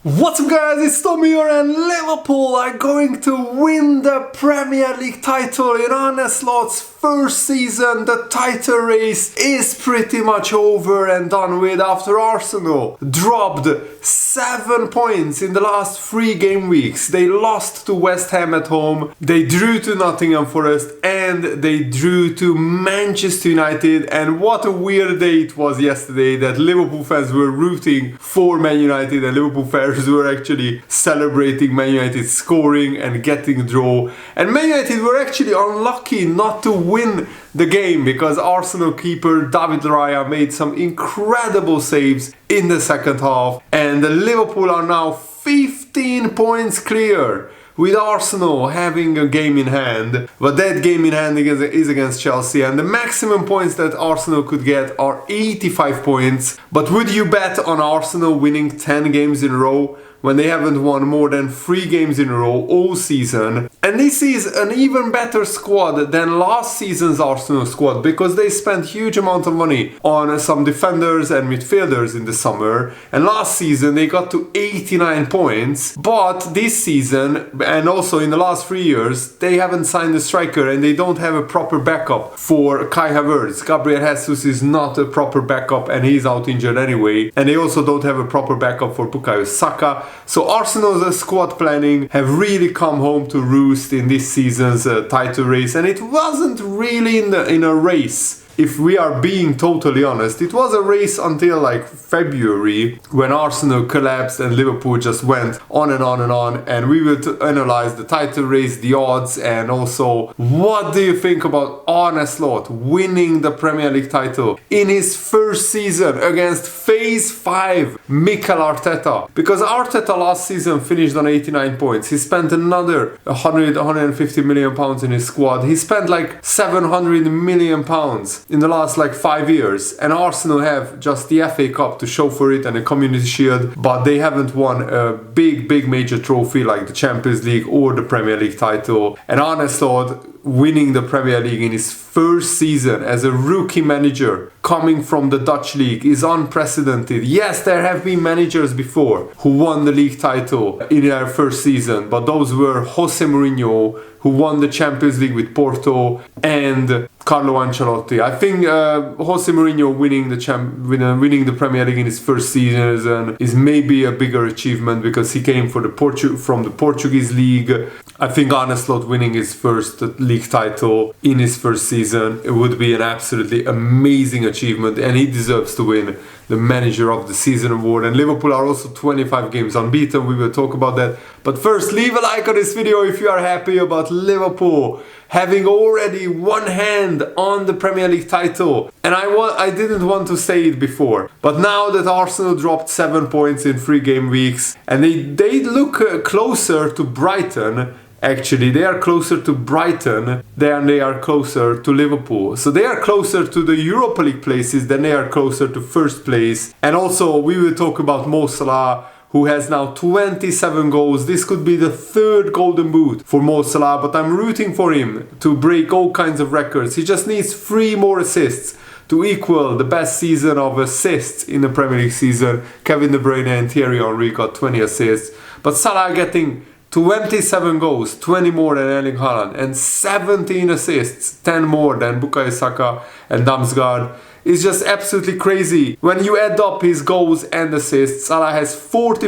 What's up guys, it's Tommy here, and Liverpool are going to win the Premier League title in Arne Slot's first season. The title race is pretty much over and done with after Arsenal dropped 7 points in the last 3 game weeks. They lost to West Ham at home, they drew to Nottingham Forest, and they drew to Manchester United. And what a weird day it was yesterday that Liverpool fans were rooting for Man United and Liverpool fans were actually celebrating Man United scoring and getting a draw. And Man United were actually unlucky not to win the game because Arsenal keeper David Raya made some incredible saves in the second half, and Liverpool are now 15 points clear, with Arsenal having a game in hand. But that game in hand is against Chelsea, and the maximum points that Arsenal could get are 85 points. But would you bet on Arsenal winning 10 games in a row when they haven't won more than 3 games in a row all season? And this is an even better squad than last season's Arsenal squad, because they spent huge amount of money on some defenders and midfielders in the summer, and last season they got to 89 points. But this season, and also in the last 3 years, they haven't signed a striker and they don't have a proper backup for Kai Havertz. Gabriel Jesus is not a proper backup and he's out injured anyway, and they also don't have a proper backup for Bukayo Saka. So Arsenal's squad planning have really come home to roost in this season's title race, and it wasn't really in a race. If we are being totally honest, it was a race until like February, when Arsenal collapsed and Liverpool just went on and on and on. And we will analyze the title race, the odds, and also what do you think about Arne Slot winning the Premier League title in his first season against Phase 5 Mikel Arteta? Because Arteta last season finished on 89 points. He spent another 150 million pounds in his squad. He spent like 700 million pounds in the last like 5 years, and Arsenal have just the FA Cup to show for it and a Community Shield, but they haven't won a big major trophy like the Champions League or the Premier League title. And Arne Slot winning the Premier League in his first season as a rookie manager coming from the Dutch league is unprecedented. Yes, there have been managers before who won the league title in their first season, but those were Jose Mourinho, who won the Champions League with Porto, and Carlo Ancelotti. I think Jose Mourinho winning the Premier League in his first season is maybe a bigger achievement because he came from the Portuguese league. I think Arne Slot winning his first league title in his first season, it would be an absolutely amazing achievement, and he deserves to win the Manager of the Season award. And Liverpool are also 25 games unbeaten. We will talk about that. But first, leave a like on this video if you are happy about Liverpool having already one hand on the Premier League title. And I didn't want to say it before, but now that Arsenal dropped 7 points in 3 game weeks, and they look closer to Brighton. Actually, they are closer to Brighton than they are closer to Liverpool. So they are closer to the Europa League places than they are closer to first place. And also, we will talk about Mo Salah, who has now 27 goals. This could be the 3rd golden boot for Mo Salah, but I'm rooting for him to break all kinds of records. He just needs 3 more assists to equal the best season of assists in the Premier League season. Kevin De Bruyne and Thierry Henry got 20 assists, but Salah getting 27 goals, 20 more than Erling Haaland, and 17 assists, 10 more than Bukayo Saka and Damsgaard, is just absolutely crazy. When you add up his goals and assists, Salah has 20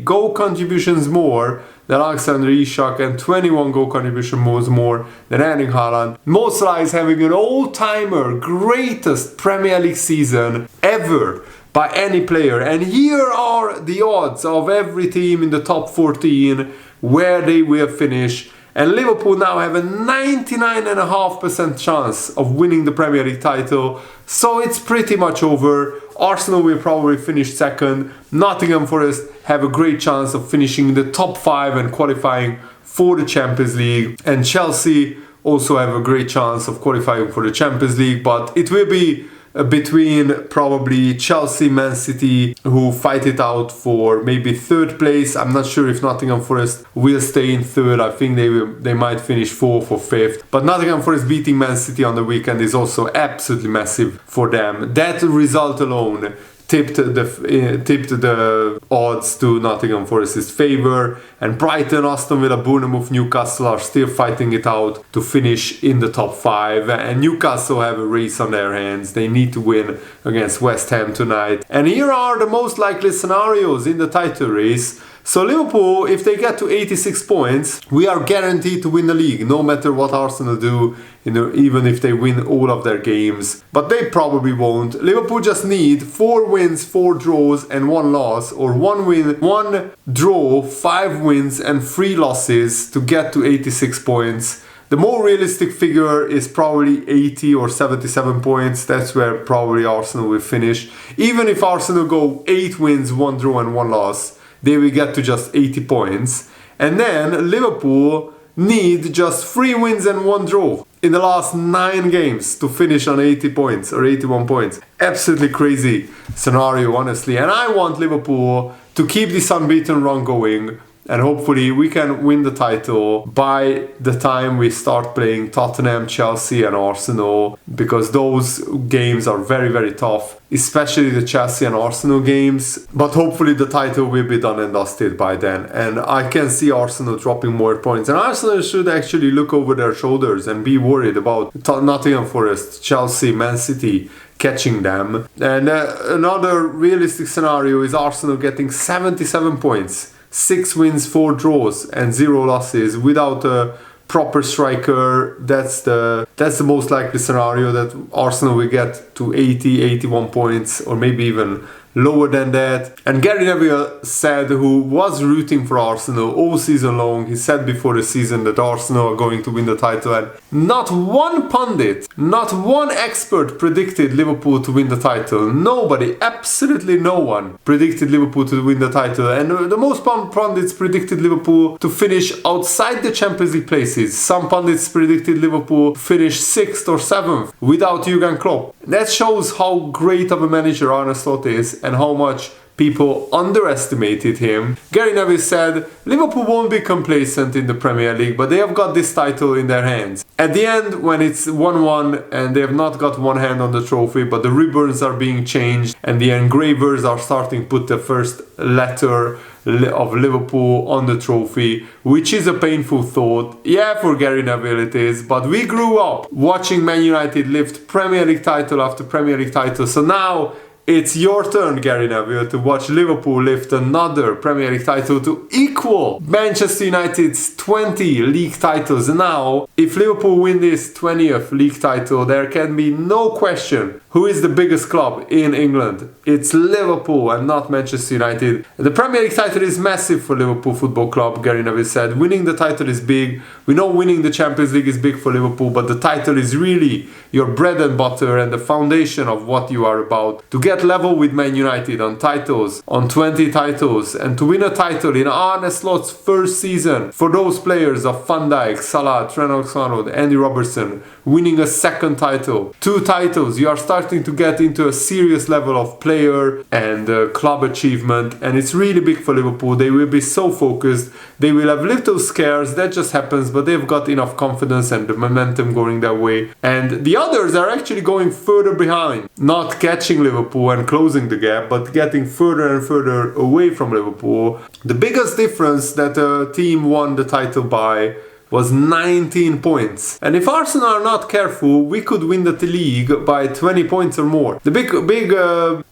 goal contributions more than Alexander Isak, and 21 goal contributions more than Erling Haaland. Mo Salah is having an all-timer greatest Premier League season ever by any player. And here are the odds of every team in the top 14 where they will finish. And Liverpool now have a 99.5% chance of winning the Premier League title. So it's pretty much over. Arsenal will probably finish 2nd. Nottingham Forest have a great chance of finishing in the top 5 and qualifying for the Champions League. And Chelsea also have a great chance of qualifying for the Champions League. But it will be between probably Chelsea, Man City, who fight it out for maybe 3rd place. I'm not sure if Nottingham Forest will stay in 3rd. I think they might finish 4th or 5th. But Nottingham Forest beating Man City on the weekend is also absolutely massive for them. That result alone tipped the odds to Nottingham Forest's favour, and Brighton, Aston Villa, Bournemouth, Newcastle are still fighting it out to finish in the top 5, and Newcastle have a race on their hands. They need to win against West Ham tonight. And here are the most likely scenarios in the title race. So Liverpool, if they get to 86 points, we are guaranteed to win the league, no matter what Arsenal do, even if they win all of their games. But they probably won't. Liverpool just need 4 wins, 4 draws and 1 loss, or 1 win, 1 draw, 5 wins and 3 losses to get to 86 points. The more realistic figure is probably 80 or 77 points. That's where probably Arsenal will finish. Even if Arsenal go 8 wins, 1 draw and 1 loss, they will get to just 80 points. And then Liverpool need just 3 wins and 1 draw in the last 9 games to finish on 80 points or 81 points. Absolutely crazy scenario, honestly. And I want Liverpool to keep this unbeaten run going. And hopefully we can win the title by the time we start playing Tottenham, Chelsea and Arsenal, because those games are very, very tough, especially the Chelsea and Arsenal games. But hopefully the title will be done and dusted by then. And I can see Arsenal dropping more points. And Arsenal should actually look over their shoulders and be worried about Nottingham Forest, Chelsea, Man City catching them. And another realistic scenario is Arsenal getting 77 points. 6 wins, 4 draws and 0 losses without a proper striker. That's the most likely scenario, that Arsenal will get to 80, 81 points or maybe even lower than that. And Gary Neville said, who was rooting for Arsenal all season long, he said before the season that Arsenal are going to win the title, and not one pundit, not one expert predicted Liverpool to win the title. Nobody, absolutely no one predicted Liverpool to win the title, and the most pundits predicted Liverpool to finish outside the Champions League places. Some pundits predicted Liverpool to finish 6th or 7th without Jurgen Klopp. That shows how great of a manager Arne Slot is and how much people underestimated him. Gary Neville said, Liverpool won't be complacent in the Premier League, but they have got this title in their hands. At the end, when it's 1-1 and they have not got one hand on the trophy, but the ribbons are being changed and the engravers are starting to put the first letter of Liverpool on the trophy, which is a painful thought. Yeah, for Gary Neville it is, but we grew up watching Man United lift Premier League title after Premier League title, so now it's your turn, Gary Neville, to watch Liverpool lift another Premier League title to equal Manchester United's 20 league titles. Now, if Liverpool win this 20th league title, there can be no question who is the biggest club in England. It's Liverpool and not Manchester United. The Premier League title is massive for Liverpool Football Club, Gary Neville said. Winning the title is big. We know winning the Champions League is big for Liverpool, but the title is really your bread and butter and the foundation of what you are about. To get level with Man United on titles, on 20 titles, and to win a title in Arne Slot's first season, for those players of Van Dijk, Salah, Trent Alexander-Arnold, Andy Robertson, winning a second title, 2 titles, you are starting to get into a serious level of player and club achievement, and it's really big for Liverpool. They will be so focused, they will have little scares, that just happens, but they've got enough confidence and the momentum going their way, and the others are actually going further behind, not catching Liverpool and closing the gap, but getting further and further away from Liverpool. The biggest difference that a team won the title by was 19 points. And if Arsenal are not careful, we could win the league by 20 points or more. The big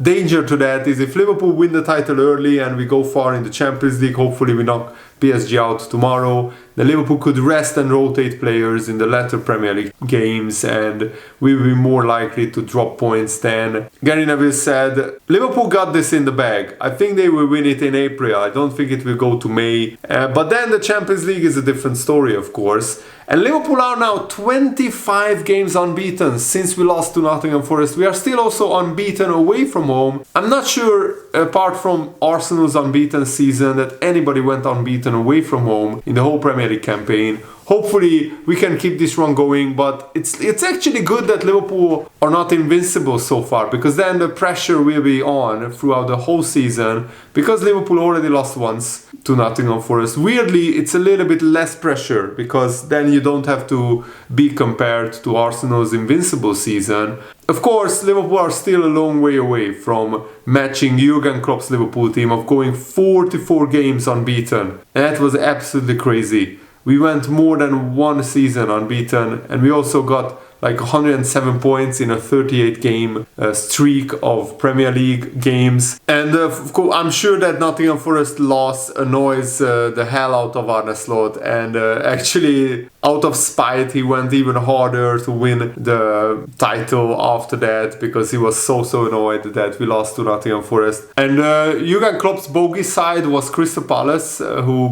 danger to that is if Liverpool win the title early and we go far in the Champions League, hopefully we knock PSG out tomorrow, then Liverpool could rest and rotate players in the latter Premier League games and we will be more likely to drop points then. Gary Neville said, Liverpool got this in the bag. I think they will win it in April. I don't think it will go to May. But then the Champions League is a different story, of course. And Liverpool are now 25 games unbeaten since we lost to Nottingham Forest. We are still also unbeaten away from home. I'm not sure, apart from Arsenal's unbeaten season, that anybody went unbeaten away from home in the whole Premier League campaign. Hopefully we can keep this run going, but it's actually good that Liverpool are not invincible so far, because then the pressure will be on throughout the whole season, because Liverpool already lost once to Nottingham Forest. Weirdly, it's a little bit less pressure, because then you don't have to be compared to Arsenal's invincible season. Of course, Liverpool are still a long way away from matching Jurgen Klopp's Liverpool team of going 44 games unbeaten. And that was absolutely crazy. We went more than one season unbeaten, and we also got like 107 points in a 38 game streak of Premier League games. And of course, I'm sure that Nottingham Forest loss annoys the hell out of Arne Slot, and actually out of spite he went even harder to win the title after that, because he was so annoyed that we lost to Nottingham Forest. And Jurgen Klopp's bogey side was Crystal Palace, who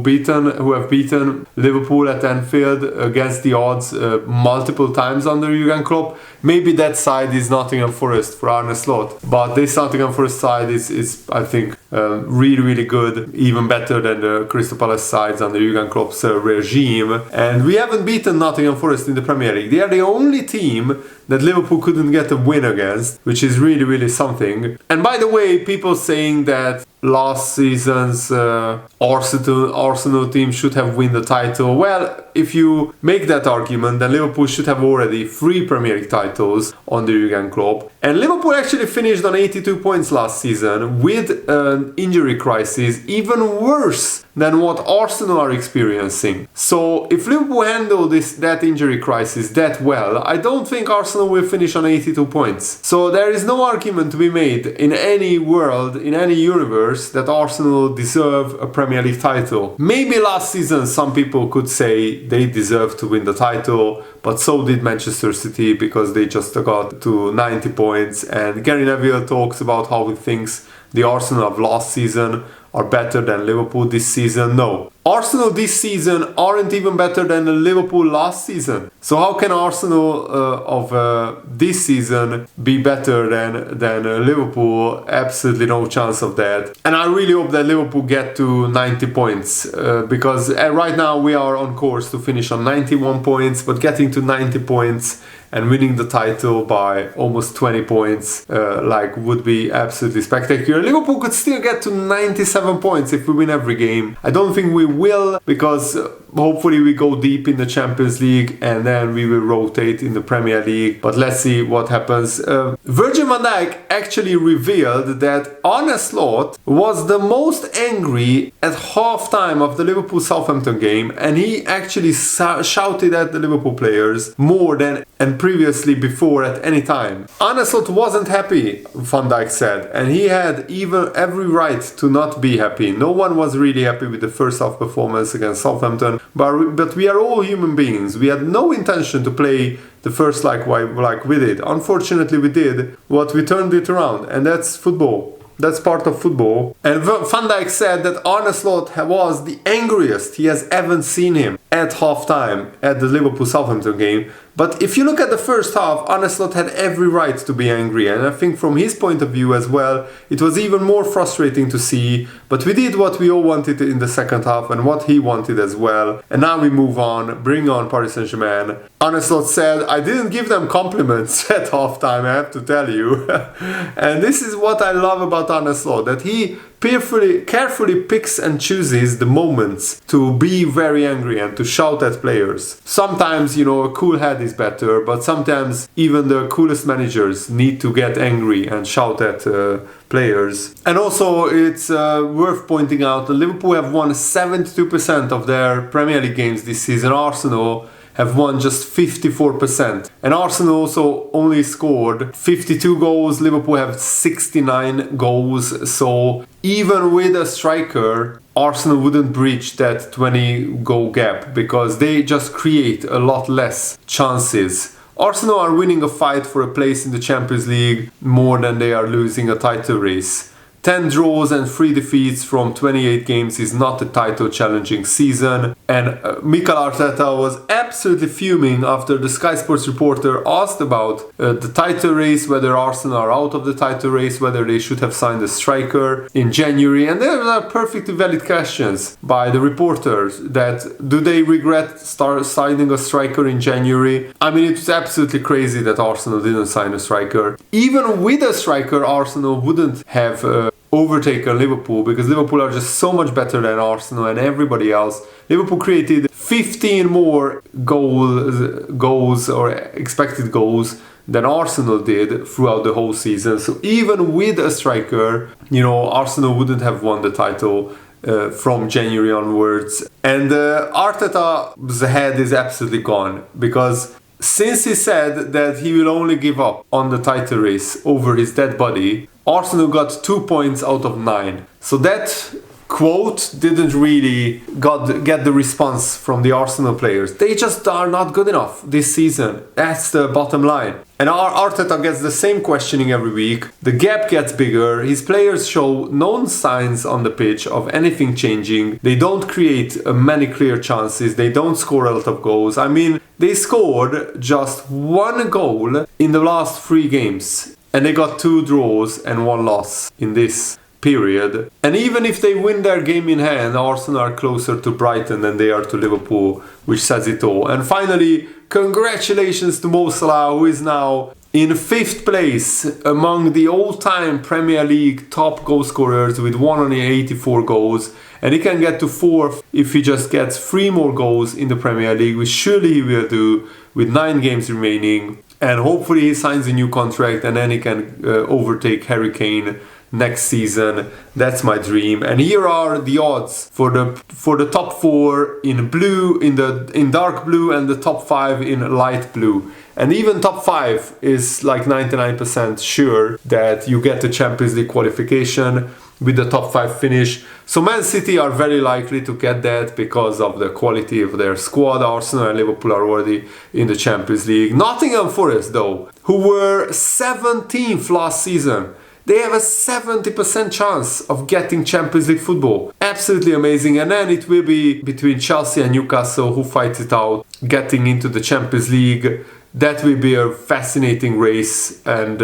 have beaten Liverpool at Anfield against the odds multiple times under Jurgen Klopp. Maybe that side is Nottingham Forest for Arne Slot, but this Nottingham Forest side is I think really good, even better than the Crystal Palace sides under Jurgen Klopp's regime. And we haven't beaten Nottingham Forest in the Premier League. They are the only team that Liverpool couldn't get a win against, which is really something. And by the way, people saying that last season's Arsenal team should have won the title. Well, if you make that argument, then Liverpool should have already 3 Premier League titles under Jurgen Klopp. And Liverpool actually finished on 82 points last season with an injury crisis even worse than what Arsenal are experiencing. So if Liverpool handle that injury crisis that well, I don't think Arsenal will finish on 82 points. So there is no argument to be made in any world, in any universe, that Arsenal deserve a Premier League title. Maybe last season some people could say they deserve to win the title, but so did Manchester City, because they just got to 90 points. And Gary Neville talks about how he thinks the Arsenal of last season are better than Liverpool this season. No. Arsenal this season aren't even better than the Liverpool last season. So how can Arsenal of this season be better than Liverpool? Absolutely no chance of that. And I really hope that Liverpool get to 90 points, because right now we are on course to finish on 91 points, but getting to 90 points and winning the title by almost 20 points would be absolutely spectacular. Liverpool could still get to 97 points if we win every game. I don't think we will, because hopefully we go deep in the Champions League and then we will rotate in the Premier League. But let's see what happens. Virgil van Dijk actually revealed that Arne Slot was the most angry at halftime of the Liverpool Southampton game, and he actually shouted at the Liverpool players more than and previously before at any time. Arne Slot wasn't happy, Van Dijk said, and he had even every right to not be happy. No one was really happy with the first half performance against Southampton, but we are all human beings. We had no intention to play the first like we did. Unfortunately we did, but we turned it around, and that's football. That's part of football. And Van Dijk said that Arne Slot was the angriest he has ever seen him at halftime at the Liverpool Southampton game. But if you look at the first half, Arne Slot had every right to be angry, and I think from his point of view as well, it was even more frustrating to see. But we did what we all wanted in the second half and what he wanted as well. And now we move on, bring on Paris Saint-Germain. Arne Slot said, I didn't give them compliments at halftime, I have to tell you. And this is what I love about Arne Slot, that he carefully picks and chooses the moments to be very angry and to shout at players. Sometimes, a cool head is better, but sometimes even the coolest managers need to get angry and shout at players. And also it's worth pointing out that Liverpool have won 72% of their Premier League games this season. Arsenal have won just 54%. And Arsenal also only scored 52 goals. Liverpool have 69 goals. So even with a striker, Arsenal wouldn't breach that 20 goal gap, because they just create a lot less chances. Arsenal are winning a fight for a place in the Champions League more than they are losing a title race. 10 draws and 3 defeats from 28 games is not a title challenging season. And Mikel Arteta was absolutely fuming after the Sky Sports reporter asked about the title race, whether Arsenal are out of the title race, whether they should have signed a striker in January. And there are perfectly valid questions by the reporters, that do they regret signing a striker in January? I mean, it's absolutely crazy that Arsenal didn't sign a striker. Even with a striker, Arsenal wouldn't have overtaken Liverpool, because Liverpool are just so much better than Arsenal and everybody else. Liverpool created 15 more goals or expected goals than Arsenal did throughout the whole season. So even with a striker, Arsenal wouldn't have won the title from January onwards. And Arteta's head is absolutely gone, because since he said that he will only give up on the title race over his dead body, Arsenal got 2 points out of 9. So that quote didn't really get the response from the Arsenal players. They just are not good enough this season. That's the bottom line. And Arteta gets the same questioning every week. The gap gets bigger. His players show no signs on the pitch of anything changing. They don't create many clear chances. They don't score a lot of goals. I mean, they scored just 1 goal in the last 3 games. And they got 2 draws and 1 loss in this period. And even if they win their game in hand, Arsenal are closer to Brighton than they are to Liverpool, which says it all. And finally, congratulations to Mo Salah, who is now in 5th place among the all-time Premier League top goal scorers with 184 goals. And he can get to 4th if he just gets 3 more goals in the Premier League, which surely he will do with 9 games remaining. And hopefully he signs a new contract and then he can overtake Harry Kane next season. That's my dream. And here are the odds for the top 4 in blue, in dark blue, and the top 5 in light blue. And even top 5 is like 99% sure that you get the Champions League qualification with the top 5 finish. So Man City are very likely to get that because of the quality of their squad. Arsenal and Liverpool are already in the Champions League. Nottingham Forest, though, who were 17th last season, they have a 70% chance of getting Champions League football. Absolutely amazing. And then it will be between Chelsea and Newcastle who fights it out, getting into the Champions League. That will be a fascinating race. And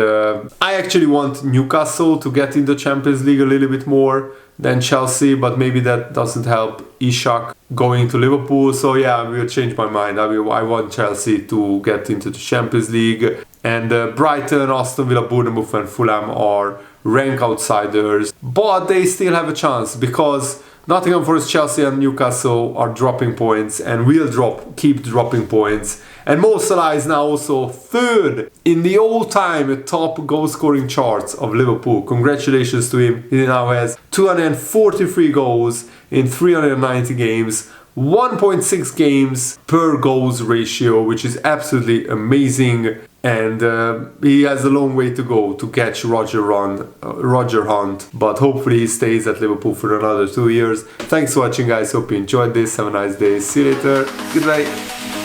I actually want Newcastle to get in the Champions League a little bit more than Chelsea, but maybe that doesn't help Ishak going to Liverpool. So yeah, I will change my mind. I want Chelsea to get into the Champions League. And Brighton, Aston Villa, Bournemouth and Fulham are rank outsiders. But they still have a chance because Nottingham Forest, Chelsea and Newcastle are dropping points and will keep dropping points. And Mo Salah is now also 3rd in the all-time top goal-scoring charts of Liverpool. Congratulations to him. He now has 243 goals in 390 games. 1.6 games per goals ratio, which is absolutely amazing. And he has a long way to go to catch Roger Hunt, but hopefully he stays at Liverpool for another 2 years. Thanks for watching, guys. Hope you enjoyed this. Have a nice day. See you later. Goodbye.